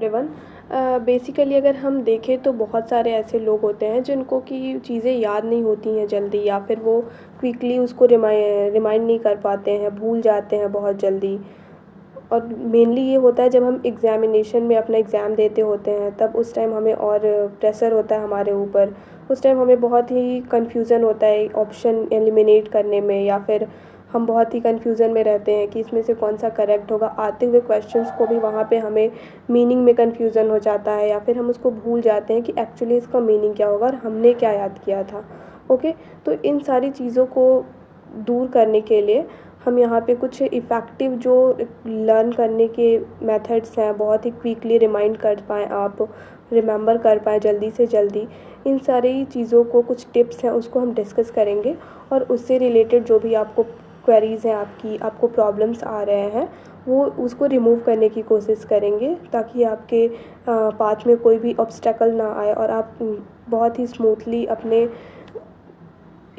Everyone. Basically अगर हम देखें तो बहुत सारे ऐसे लोग होते हैं जिनको कि चीज़ें याद नहीं होती हैं जल्दी, या फिर वो क्विकली उसको रिमाइंड नहीं कर पाते हैं, भूल जाते हैं बहुत जल्दी। और मेनली ये होता है जब हम एग्ज़ामिनेशन में अपना एग्ज़ाम देते होते हैं, तब उस टाइम हमें और प्रेशर होता है हमारे ऊपर। उस टाइम हमें बहुत ही कन्फ्यूज़न होता है ऑप्शन एलिमिनेट करने में, या फिर हम बहुत ही कन्फ्यूज़न में रहते हैं कि इसमें से कौन सा करेक्ट होगा। आते हुए क्वेश्चंस को भी वहाँ पे हमें मीनिंग में कन्फ्यूज़न हो जाता है, या फिर हम उसको भूल जाते हैं कि एक्चुअली इसका मीनिंग क्या होगा और हमने क्या याद किया था। ओके, तो इन सारी चीज़ों को दूर करने के लिए हम यहाँ पे कुछ इफ़ेक्टिव जो लर्न करने के मेथड्स हैं, बहुत ही क्विकली रिमाइंड कर पाएँ आप, रिमेंबर कर पाएँ जल्दी से जल्दी, इन सारी चीज़ों को, कुछ टिप्स हैं उसको हम डिस्कस करेंगे। और उससे रिलेटेड जो भी आपको क्वेरीज़ हैं, आपको प्रॉब्लम्स आ रहे हैं, वो उसको रिमूव करने की कोशिश करेंगे, ताकि आपके पाथ में कोई भी ऑब्स्टेकल ना आए और आप बहुत ही स्मूथली अपने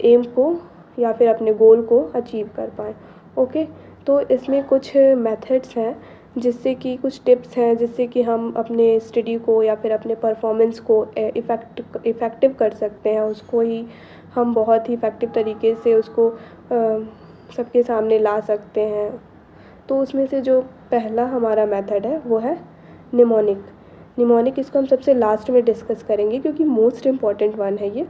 एम को या फिर अपने गोल को अचीव कर पाएँ। ओके, तो इसमें कुछ मेथड्स हैं, जिससे कि कुछ टिप्स हैं जिससे कि हम अपने स्टडी को या फिर अपने परफॉर्मेंस को इफ़ेक्टिव कर सकते हैं। उसको ही हम बहुत ही इफ़ेक्टिव तरीके से उसको सबके सामने ला सकते हैं। तो उसमें से जो पहला हमारा मेथड है वो है निमोनिक। इसको हम सबसे लास्ट में डिस्कस करेंगे, क्योंकि मोस्ट इम्पॉर्टेंट वन है ये।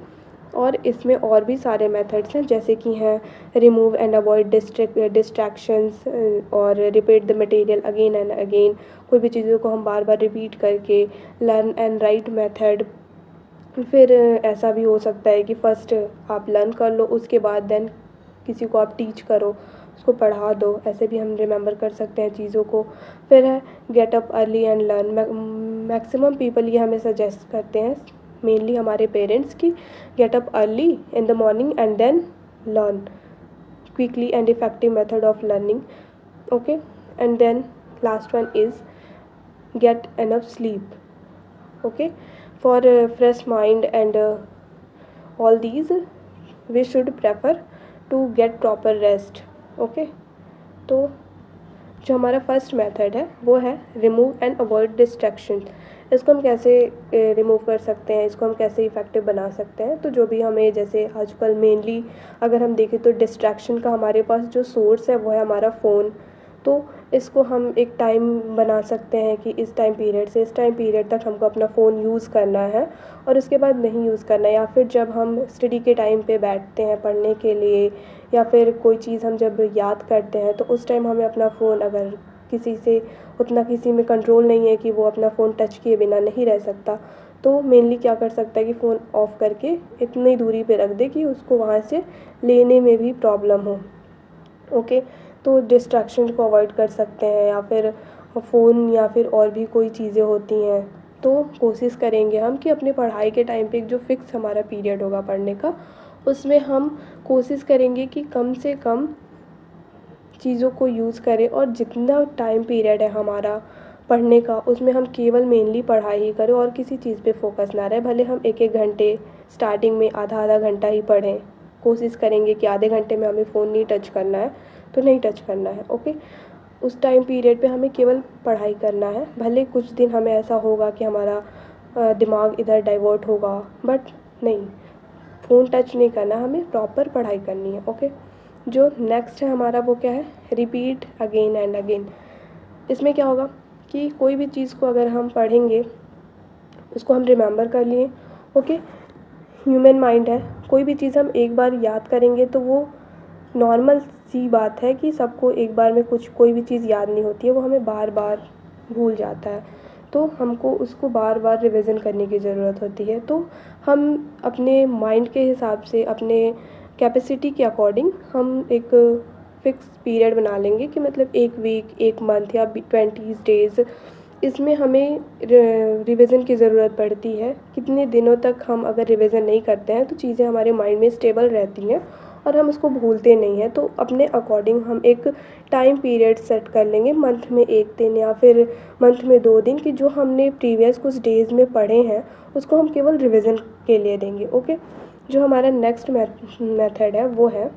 और इसमें और भी सारे मेथड्स हैं, जैसे कि हैं रिमूव एंड अवॉइड डिस्ट्रैक्शंस, और repeat the material again and again. कोई भी चीज़ों को हम बार बार रिपीट करके। Learn and right method. फिर ऐसा भी हो सकता है कि फ़र्स्ट आप लर्न कर लो, उसके बाद देन किसी को आप टीच करो, उसको पढ़ा दो। ऐसे भी हम रिमेंबर कर सकते हैं चीज़ों को। फिर है get up early and learn. Maximum people ये हमें सजेस्ट करते हैं, मेनली हमारे पेरेंट्स, की get up early in the morning and then learn quickly and effective method of learning. Okay, and then last one is get enough sleep. okay, for fresh mind and all these we should prefer to get proper rest. okay, तो जो हमारा first method है वो है remove and avoid distraction. इसको हम कैसे remove कर सकते हैं, इसको हम कैसे इफ़ेक्टिव बना सकते हैं। तो जो भी हमें, जैसे आजकल मेनली अगर हम देखें तो डिस्ट्रैक्शन का हमारे पास जो सोर्स है वो है हमारा फ़ोन। तो इसको हम एक टाइम बना सकते हैं कि इस टाइम पीरियड से इस टाइम पीरियड तक हमको अपना फ़ोन यूज़ करना है, और उसके बाद नहीं यूज़ करना है। या फिर जब हम स्टडी के टाइम पे बैठते हैं पढ़ने के लिए, या फिर कोई चीज़ हम जब याद करते हैं, तो उस टाइम हमें अपना फ़ोन, अगर किसी से उतना किसी में कंट्रोल नहीं है कि वो अपना फ़ोन टच किए बिना नहीं रह सकता, तो मेनली क्या कर सकता है कि फ़ोन ऑफ़ करके इतनी दूरी पे रख दे कि उसको वहाँ से लेने में भी प्रॉब्लम हो। ओके, तो डिस्ट्रैक्शन को अवॉइड कर सकते हैं, या फिर फ़ोन या फिर और भी कोई चीज़ें होती हैं। तो कोशिश करेंगे हम कि अपने पढ़ाई के टाइम पे एक जो फ़िक्स हमारा पीरियड होगा पढ़ने का, उसमें हम कोशिश करेंगे कि कम से कम चीज़ों को यूज़ करें, और जितना टाइम पीरियड है हमारा पढ़ने का, उसमें हम केवल मेनली पढ़ाई ही करें और किसी चीज़ पे फोकस ना रहे। भले हम एक एक घंटे स्टार्टिंग में आधा आधा घंटा ही पढ़ें, कोशिश करेंगे कि आधे घंटे में हमें फ़ोन नहीं टच करना है तो नहीं टच करना है। ओके, उस टाइम पीरियड पे हमें केवल पढ़ाई करना है। भले कुछ दिन हमें ऐसा होगा कि हमारा दिमाग इधर डाइवर्ट होगा, बट नहीं, फ़ोन टच नहीं करना, हमें प्रॉपर पढ़ाई करनी है। ओके, जो नेक्स्ट है हमारा वो क्या है, रिपीट अगेन एंड अगेन। इसमें क्या होगा कि कोई भी चीज़ को अगर हम पढ़ेंगे, उसको हम रिमेंबर कर लिए। ओके, ह्यूमन माइंड है, कोई भी चीज़ हम एक बार याद करेंगे तो वो नॉर्मल सी बात है कि सबको एक बार में कोई भी चीज़ याद नहीं होती है, वो हमें बार बार भूल जाता है। तो हमको उसको बार बार रिवीजन करने की ज़रूरत होती है। तो हम अपने माइंड के हिसाब से, अपने कैपेसिटी के अकॉर्डिंग हम एक फ़िक्स पीरियड बना लेंगे कि मतलब 1 वीक, 1 मंथ या 20 डेज़, इसमें हमें रिवीजन की ज़रूरत पड़ती है। कितने दिनों तक हम अगर रिवीजन नहीं करते हैं तो चीज़ें हमारे माइंड में स्टेबल रहती हैं और हम उसको भूलते नहीं हैं। तो अपने अकॉर्डिंग हम एक टाइम पीरियड सेट कर लेंगे, मंथ में 1 दिन या फिर मंथ में 2 दिन, कि जो हमने प्रीवियस कुछ डेज़ में पढ़े हैं उसको हम केवल रिवीजन के लिए देंगे। ओके, जो हमारा नेक्स्ट मेथड है वो है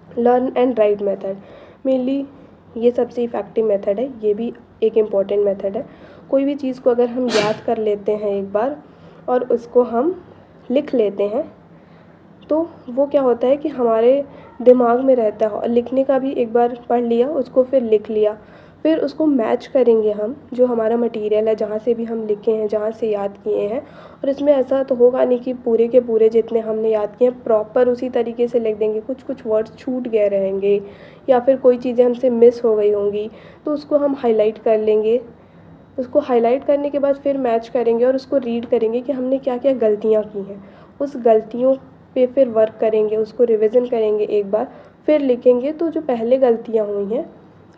learn and right method. Mainly ये सबसे इफ़ेक्टिव मेथड है, ये भी एक इम्पॉर्टेंट मेथड है। कोई भी चीज़ को अगर हम याद कर लेते हैं एक बार और उसको हम लिख लेते हैं तो वो क्या होता है कि हमारे दिमाग में रहता है। और लिखने का भी एक बार पढ़ लिया उसको, फिर लिख लिया, फिर उसको मैच करेंगे हम जो हमारा मटेरियल है, जहाँ से भी हम लिखे हैं, जहाँ से याद किए हैं। और इसमें ऐसा तो होगा नहीं कि पूरे के पूरे जितने हमने याद किए हैं प्रॉपर उसी तरीके से लिख देंगे, कुछ कुछ वर्ड्स छूट गए रहेंगे या फिर कोई चीज़ें हमसे मिस हो गई होंगी, तो उसको हम हाईलाइट कर लेंगे। उसको हाईलाइट करने के बाद फिर मैच करेंगे और उसको रीड करेंगे कि हमने क्या क्या गलतियाँ की हैं। उस गलतियों पे फिर वर्क करेंगे, उसको रिवीजन करेंगे एक बार, फिर लिखेंगे। तो जो पहले गलतियाँ हुई हैं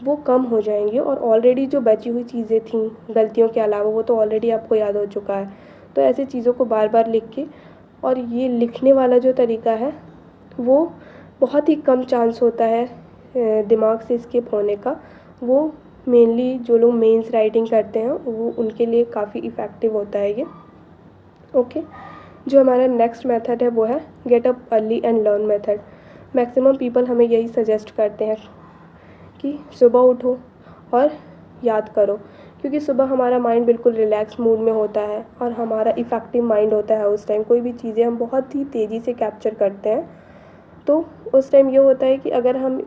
वो कम हो जाएंगी और ऑलरेडी जो बची हुई चीज़ें थी गलतियों के अलावा वो तो ऑलरेडी आपको याद हो चुका है। तो ऐसी चीज़ों को बार बार लिख के, और ये लिखने वाला जो तरीका है वो बहुत ही कम चांस होता है दिमाग से स्किप होने का। वो मेनली जो लोग मेंस राइटिंग करते हैं वो उनके लिए काफ़ी इफ़ेक्टिव होता है ये। ओके, जो हमारा नेक्स्ट मेथड है वो है get up early and learn method. Maximum people हमें यही सजेस्ट करते हैं कि सुबह उठो और याद करो, क्योंकि सुबह हमारा माइंड बिल्कुल रिलैक्स मूड में होता है और हमारा इफ़ेक्टिव माइंड होता है। उस टाइम कोई भी चीज़ें हम बहुत ही तेज़ी से कैप्चर करते हैं। तो उस टाइम ये होता है कि अगर हम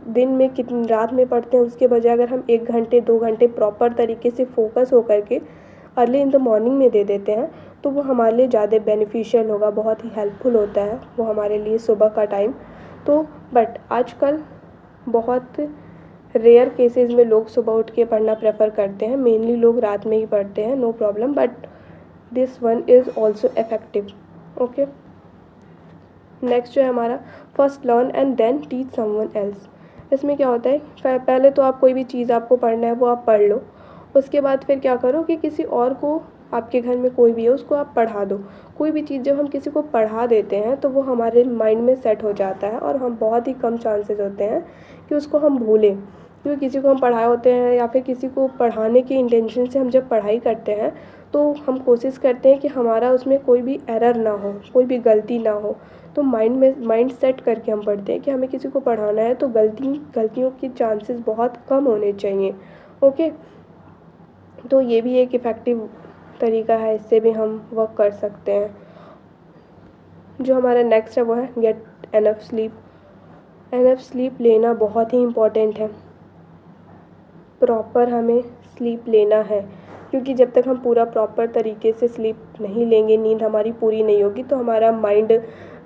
दिन में कितनी रात में पढ़ते हैं उसके बजाय अगर हम 1 घंटे 2 घंटे प्रॉपर तरीके से फ़ोकस हो करके अर्ली इन द मॉर्निंग में दे देते हैं तो वो हमारे लिए ज़्यादा बेनिफिशियल होगा, बहुत ही हेल्पफुल होता है वो हमारे लिए सुबह का टाइम। तो बट आजकल बहुत रेयर केसेस में लोग सुबह उठ के पढ़ना प्रेफर करते हैं, मेनली लोग रात में ही पढ़ते हैं, no problem, but this one is also effective. Okay, next जो है हमारा first learn and then teach someone else. इसमें क्या होता है, पहले तो आप कोई भी चीज़ आपको पढ़ना है वो आप पढ़ लो, उसके बाद फिर क्या करो कि किसी और को, आपके घर में कोई भी है उसको आप पढ़ा दो। कोई भी चीज़ जब हम किसी को पढ़ा देते हैं तो वो हमारे माइंड में सेट हो जाता है और हम बहुत ही कम चांसेस होते हैं कि उसको हम भूलें। क्योंकि किसी को हम पढ़ाए होते हैं या फिर किसी को पढ़ाने की इंटेंशन से हम जब पढ़ाई करते हैं तो हम कोशिश करते हैं कि हमारा उसमें कोई भी एरर ना हो, कोई भी गलती ना हो। तो माइंड सेट करके हम पढ़ते हैं कि हमें किसी को पढ़ाना है तो गलतियों की चांसेस बहुत कम होने चाहिए। ओके, तो ये भी एक इफ़ेक्टिव तरीका है, इससे भी हम वर्क कर सकते हैं। जो हमारा नेक्स्ट है वो है gate enough sleep. Enough sleep लेना बहुत ही इम्पॉर्टेंट है, प्रॉपर हमें स्लीप लेना है, क्योंकि जब तक हम पूरा प्रॉपर तरीके से स्लीप नहीं लेंगे, नींद हमारी पूरी नहीं होगी तो हमारा माइंड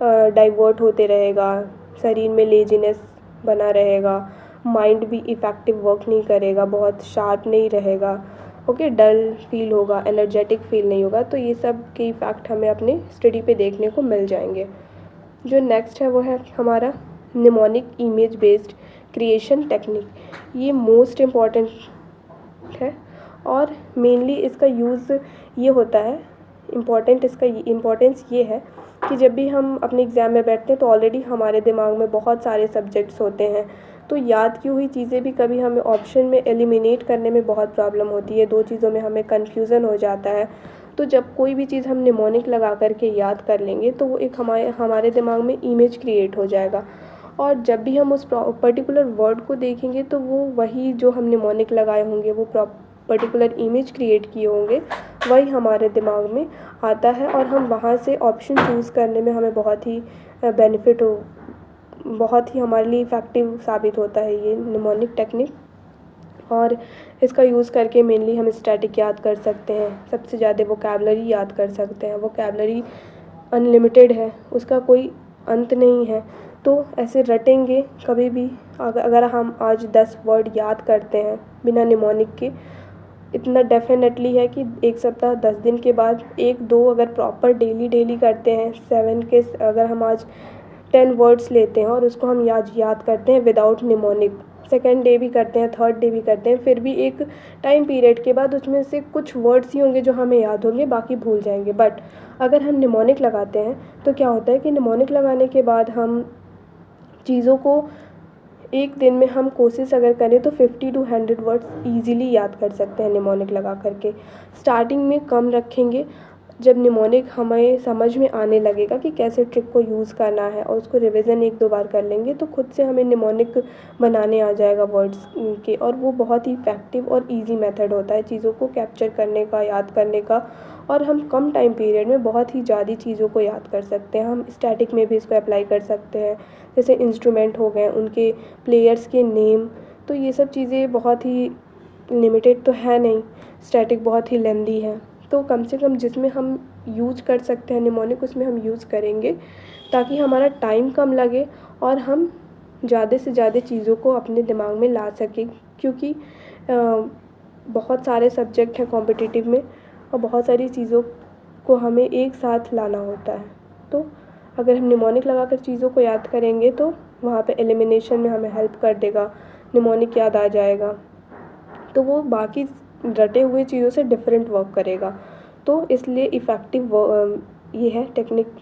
डाइवर्ट होते रहेगा, शरीर में लेजीनेस बना रहेगा, माइंड भी इफ़ेक्टिव वर्क नहीं करेगा, बहुत शार्प नहीं रहेगा। ओके, डल फील होगा, एनर्जेटिक फील नहीं होगा। तो ये सब के इफ़ेक्ट हमें अपने स्टडी पे देखने को मिल जाएंगे। जो नेक्स्ट है वो है हमारा mnemonic image based creation technique. ये मोस्ट इम्पॉर्टेंट है और मेनली इसका यूज़ ये होता है, इसका इम्पोर्टेंस ये है कि जब भी हम अपने एग्ज़ाम में बैठते हैं तो ऑलरेडी हमारे दिमाग में बहुत सारे सब्जेक्ट्स होते हैं, तो याद की हुई चीज़ें भी कभी हमें ऑप्शन में एलिमिनेट करने में बहुत प्रॉब्लम होती है, 2 चीज़ों में हमें कन्फ्यूज़न हो जाता है। तो जब कोई भी चीज़ हम निमोनिक लगा करके याद कर लेंगे तो वो एक हमारे दिमाग में इमेज क्रिएट हो जाएगा और जब भी हम उस पर्टिकुलर वर्ड को देखेंगे तो वो वही जो हम निमोनिक लगाए होंगे, वो पर्टिकुलर इमेज क्रिएट किए होंगे, वही हमारे दिमाग में आता है और हम वहाँ से ऑप्शन चूज़ करने में हमें बहुत ही बेनिफिट हो, बहुत ही हमारे लिए इफ़ेक्टिव साबित होता है ये निमोनिक टेक्निक। और इसका यूज़ करके मेनली हम स्टैटिक याद कर सकते हैं, सबसे ज़्यादा वोकैबलरी याद कर सकते हैं। वोकैबलरी अनलिमिटेड है, उसका कोई अंत नहीं है। तो ऐसे रटेंगे कभी भी, अगर हम आज 10 वर्ड याद करते हैं बिना निमोनिक के, इतना डेफिनेटली है कि 1 सप्ताह 10 दिन के बाद 1-2 अगर प्रॉपर डेली करते हैं, 7 के अगर हम आज 10 वर्ड्स लेते हैं और उसको हम याद करते हैं विदाउट निमोनिक, सेकेंड डे भी करते हैं, थर्ड डे भी करते हैं, फिर भी एक टाइम पीरियड के बाद उसमें से कुछ वर्ड्स ही होंगे जो हमें याद होंगे, बाकी भूल जाएंगे। बट अगर हम निमोनिक लगाते हैं तो क्या होता है कि निमोनिक लगाने के बाद हम चीज़ों को एक दिन में हम कोशिश अगर करें तो 50 to 100 वर्ड्स ईज़िली याद कर सकते हैं निमोनिक लगा करके। स्टार्टिंग में कम रखेंगे, जब निमोनिक हमें समझ में आने लगेगा कि कैसे ट्रिक को यूज़ करना है और उसको रिवीजन 1-2 बार कर लेंगे तो खुद से हमें निमोनिक बनाने आ जाएगा वर्ड्स के। और वो बहुत ही इफ़ेक्टिव और ईज़ी मेथड होता है चीज़ों को कैप्चर करने का, याद करने का। और हम कम टाइम पीरियड में बहुत ही ज़्यादा चीज़ों को याद कर सकते हैं। हम स्टैटिक में भी इसको अप्लाई कर सकते हैं, जैसे इंस्ट्रूमेंट हो गए, उनके प्लेयर्स के नेम। तो ये सब चीज़ें बहुत ही लिमिटेड तो है नहीं, स्टैटिक बहुत ही लेंदी है। तो कम से कम जिसमें हम यूज़ कर सकते हैं निमोनिक उसमें हम यूज़ करेंगे, ताकि हमारा टाइम कम लगे और हम ज़्यादा से ज़्यादा चीज़ों को अपने दिमाग में ला सकें। क्योंकि बहुत सारे सब्जेक्ट हैं कॉम्पिटिटिव में और बहुत सारी चीज़ों को हमें एक साथ लाना होता है। तो अगर हम निमोनिक लगाकर चीज़ों को याद करेंगे तो वहाँ पे एलिमिनेशन में हमें हेल्प कर देगा, निमोनिक याद आ जाएगा। तो वो बाकी रटे हुए चीज़ों से डिफरेंट वर्क करेगा। तो इसलिए इफ़ेक्टिव ये है टेक्निक।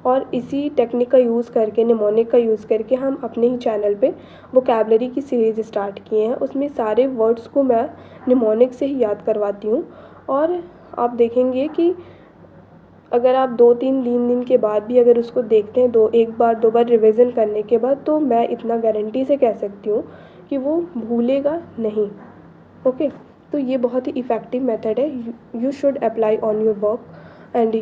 और इसी टेक्निक का यूज़ करके, निमोनिक का यूज़ करके हम अपने ही चैनल पे वोकैबुलरी की सीरीज़ स्टार्ट किए हैं। उसमें सारे वर्ड्स को मैं निमोनिक से ही याद करवाती हूँ। और आप देखेंगे कि अगर आप 2-3 दिन के बाद भी अगर उसको देखते हैं, 1 बार 2 बार रिवीजन करने के बाद, तो मैं इतना गारंटी से कह सकती हूँ कि वो भूलेगा नहीं। ओके, तो ये बहुत ही इफ़ेक्टिव मेथड है। You should apply on your work and